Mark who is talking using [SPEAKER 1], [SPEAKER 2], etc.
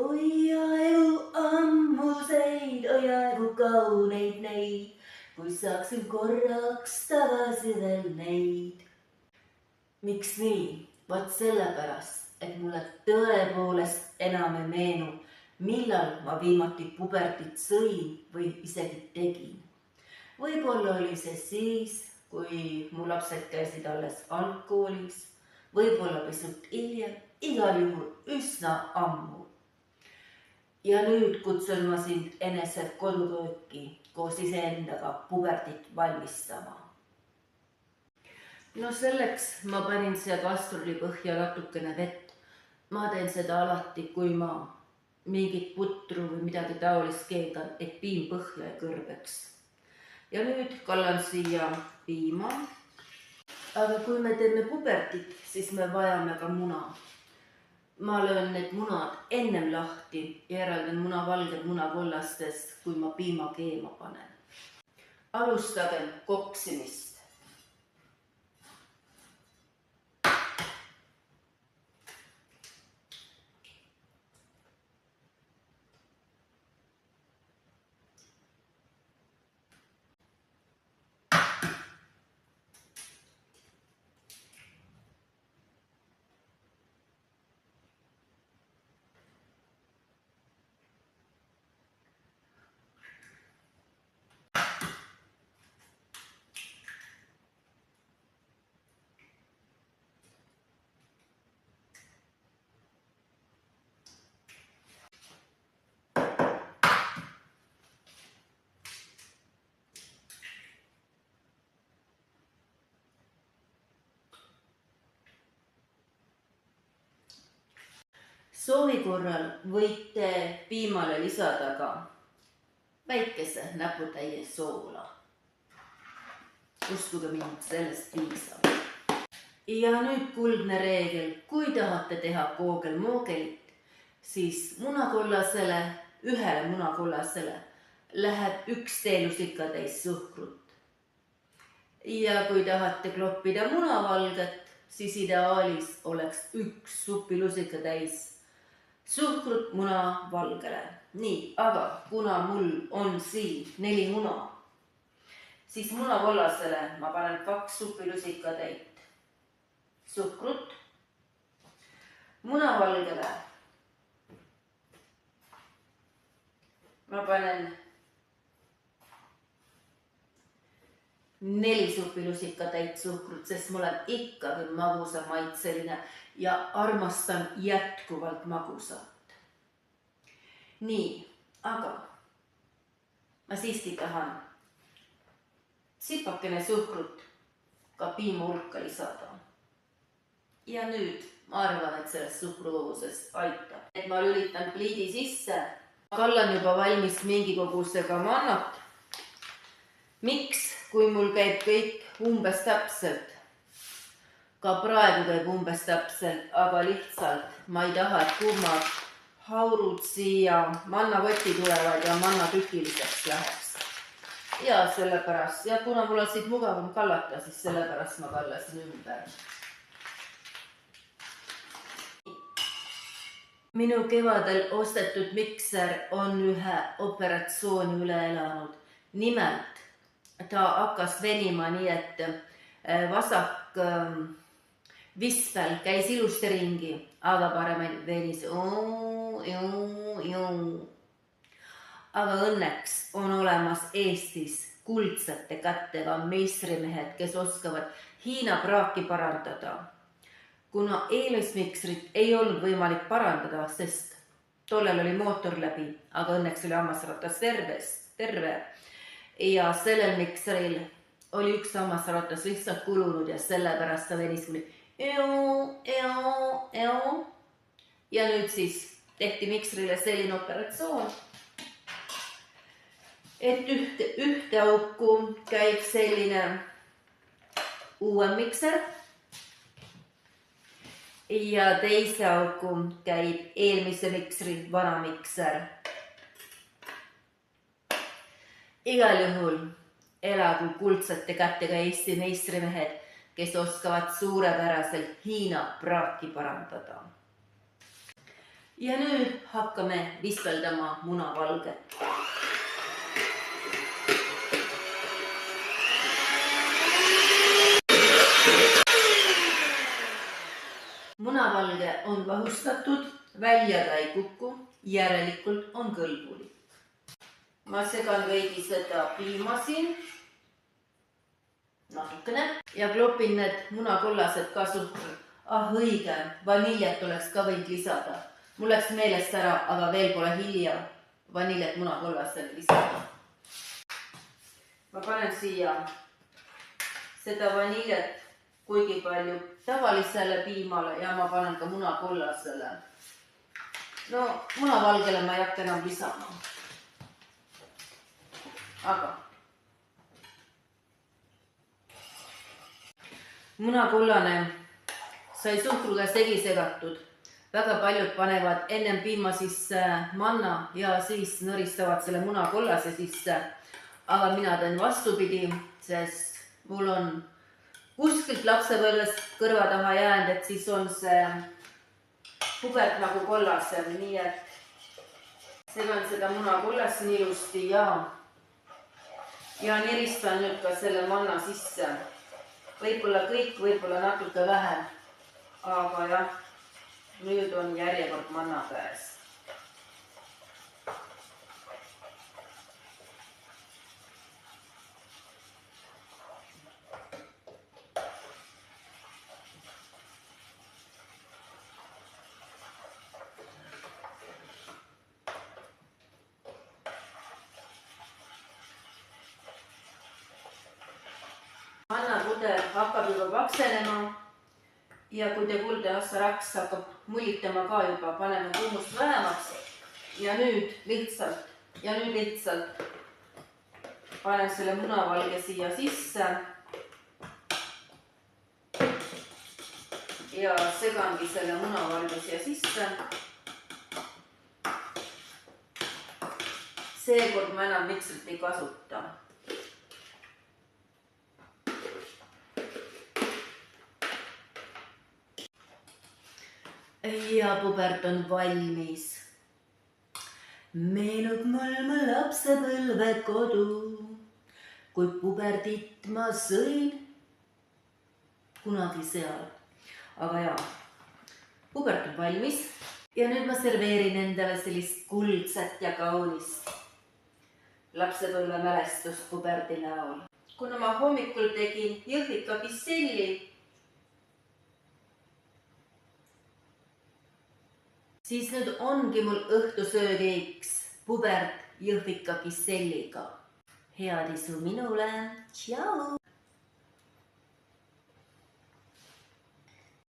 [SPEAKER 1] oi aegu ammuseid, oi aegu kauneid neid, kui saaksin korraks tagasi veel neid. Miks nii? Vaat sellepärast, et mulle tõepoolest enam ei meenu, millal ma viimati pubertit sõin või isegi tegin. Võib-olla oli see siis, kui mu lapsed käisid alles algkoolis, võib-olla pisut hiljem, igal juhul üsna ammu. Ja nüüd kutsun ma sind enese kodukööki koos iseendaga pubertit valmistama. No selleks ma panin siia kastruli põhja natukene vett. Ma teen seda alati, kui ma mingit putru või midagi taolist keedan, et piim põhja ei kõrbeks. Ja nüüd kallan siia piima. Aga kui me teeme pubertit, siis me vajame ka muna. Ma löön need munad ennem lahti ja eraldan munavalged munakollastest, kui ma piima keema panen. Alustagem koksimist. Soovi korral võite piimale lisada ka väikese näputäie soola. Uskuge mind, sellest piisab. Ja nüüd kuldne reegel, kui tahate teha koogel-moogelit, siis ühele munakollasele läheb 1 teelusikatäis suhkrut. Ja kui tahate kloppida munavalget, siis ideaalis oleks 1 supilusikatäis suhkrut munavalgele. Nii, aga kuna mul on siin 4 muna, siis munakollasele ma panen 2 supilusikatäit suhkrut. Munavalgele ma panen 4 supilusikatäit suhkrut, sest ma olen ikkagi magusa maitseline ja armastan jätkuvalt magusat. Nii, aga ma siiski tahan sipakene suhkrut ka piima hulka lisada. Ja nüüd ma arvan, et sellest suhkrukogusest aitab. Et ma lülitan pliidi sisse, kallan juba valmis mingi kogusega mannat. Miks, kui mul käib kõik umbes täpselt? Ka praegu käib umbes täpselt, aga lihtsalt ma ei taha, et kummad haurud siia mannakotti tulevad ja manna tükiliseks läheks. Ja sellepärast, ja kuna mul on siit mugavam kallata, siis sellepärast ma kallasin ümber. Minu kevadel ostetud mikser on ühe operatsiooni üle elanud. Nimelt, ta hakkas venima nii, et vasak vispel käis ilusti ringi, aga paremini venis. Aga õnneks on olemas Eestis kuldsete kätega meistrimehed, kes oskavad Hiina praaki parandada. Kuna eelmismiksrit ei olnud võimalik parandada, sest tollel oli mootor läbi, aga õnneks oli hammasratas terve. Ja sellel miksril oli 1 hammasratas lihtsalt kulunud ja sellepärast ta venis kuni ja nüüd siis tehti miksrile selline operatsioon, et ühte auku käib selline uuem mikser ja teise auku käib eelmise miksri vana mikser. Igal juhul elagu kuldsete kätega Eesti meistrimehed, kes oskavad suurepäraselt Hiina praaki parandada. ja nüüd hakkame vispeldama munavalget. Munavalge on vahustatud, välja ta ei kuku, järelikult on kõlbulik. Ma segan veidi seda piima siin, natukene, ja klopin need munakollased ka suhkur. Õige, vaniljat oleks ka võinud lisada. Mul läks meelest ära, aga veel pole hilja vaniljat munakollasele lisada. Ma panen siia seda vaniljat kuigi palju tavalisele piimale ja ma panen ka munakollasele. No, munavalgele ma ei hakka enam lisama. Aga munakollane sai suhkruga segi segatud. Väga paljud panevad ennem piima sisse manna ja siis nõristavad selle munakollase sisse. Aga mina teen vastupidi, sest mul on kuskilt lapsepõlvest kõrva taha jäänud, et siis on see pubert nagu kollasem, nii et segan seda munakollast nii ilusti ja niristan nüüd ka selle manna sisse. Võib-olla kõik, võib-olla natuke vähem, aga jah, nüüd on järjekord manna käes. Mannapuder hakkab juba paksenema ja kui te kuulde raks hakkab mullitama ka juba, paneme kuumust vähemaks ja nüüd lihtsalt panen selle munavalge siia sisse ja segangi selle munavalge siia sisse. Seekord ma enam miksrit ei kasuta. Ja pubert on valmis. Meenub mu lapsepõlve kodu, kui puberdit ma sõin kunagi seal. Aga jaa, pubert on valmis ja nüüd ma serveerin endale sellist kuldset ja kaunist lapsepõlve mälestust puberdi näol. Kuna ma hommikul tegin jõhvika kisselli, siis nüüd ongi mul õhtusöögiks pubert jõhvika kisselliga. Head isu minule, tšau!